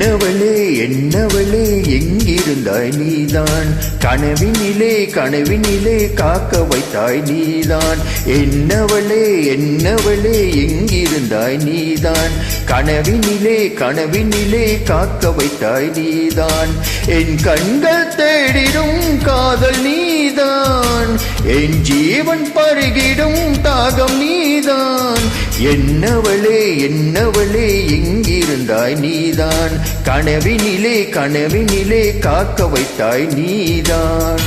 என்னவளே என்னவளே எங்கிருந்தாய் நீதான், கனவினிலே கனவினிலே காக்க வைத்தாய் நீதான். என்னவளே என்னவளே எங்கிருந்தாய் நீதான், கனவினிலே கனவினிலே காக்க வைத்தாய் நீதான். என் கண்கள் தேடிடும் காதல் நீதான், என் ஜீவன் பருகிடும் தாகம் நீதான். என்னவளே என்னவளே எங்கிருந்தாய் நீதான், கனவினிலே கனவினிலே காக்க வைத்தாய் நீதான்.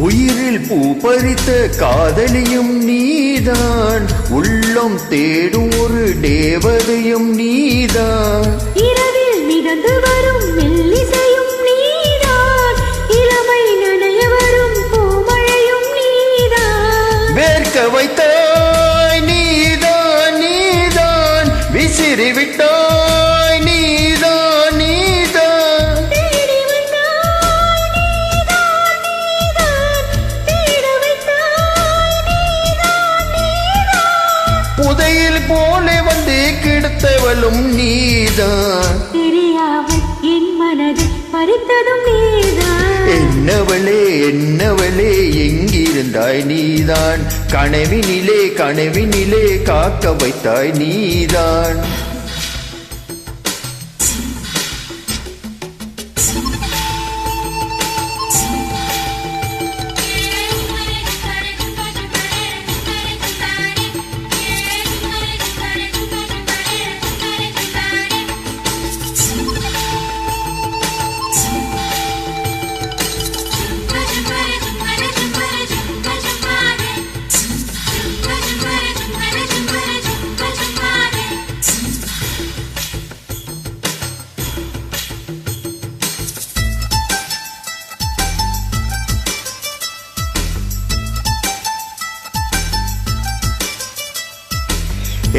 உயிரில் பூ பறித்த காதலியும் நீதான், உள்ளம் தேடும் ஒரு தேவதையும் நீதான். இரவில் மிதந்து வரும் மெல்லிசையும் நீதான், இளமை நனைய வரும் பூமழையும் நீதான். வேர்க்க வைத்தாய் நீதான் நீதான், விசிறி விட்டாய் நீதான் நீதான். தேடி வந்தாய் நீதான் நீதான், தேட வைத்தாய் நீதான் நீதான். புதையில் போல வந்து கிடத்தவளும் நீதான், தெரியாமல் என் மனதை பறித்ததும் நீதான். என்னவளே என்னவளே எங்கிருந்தாய் நீதான், கனவினிலே கனவினிலே காக்க வைத்தாய் நீதான்.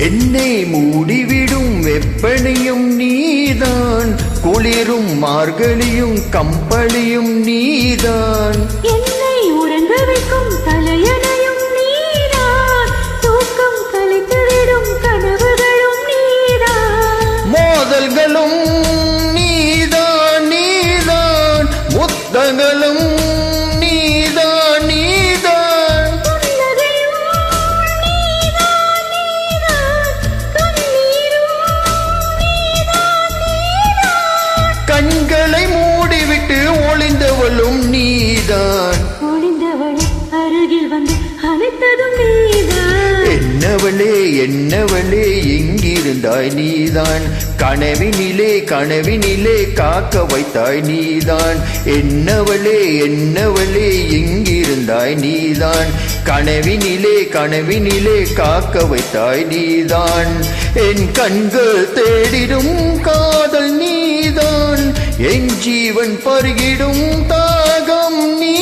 என்னை மூடிவிடும் வெப்பனையும் நீதான், குளிரும் மார்கழியும் கம்பளியும் நீதான். என்னை உறங்க வைக்கும் தலையணையும் நீதான், தூக்கம் கலைத்துவிடும் கனவுகளும் நீதான். மோதல்களும் நீதான் நீதான், முத்தங்களும் நீதான் நீதான். புன்னகையும் நீதான் நீதான், கண்ணீரும் நீதான் நீதான். கண்களை மூடிவிட்டு ஒளிந்தவளும் நீதான், ஒளிந்தவளும் அருகில் வந்து அழைத்ததும் நீதான். என்னவளே என்னவளே எங்கிருந்தாய் நீதான், கனவினிலே கனவினிலே காக்க வைத்தாய் நீதான். என்னவளே என்னவளே எங்கிருந்தாய் நீதான், கனவினிலே கனவினிலே காக்க வைத்தாய் நீதான். என் கண்கள் தேடிடும் காதல் நீதான், என் ஜீவன் பருகிடும் தாகம் நீ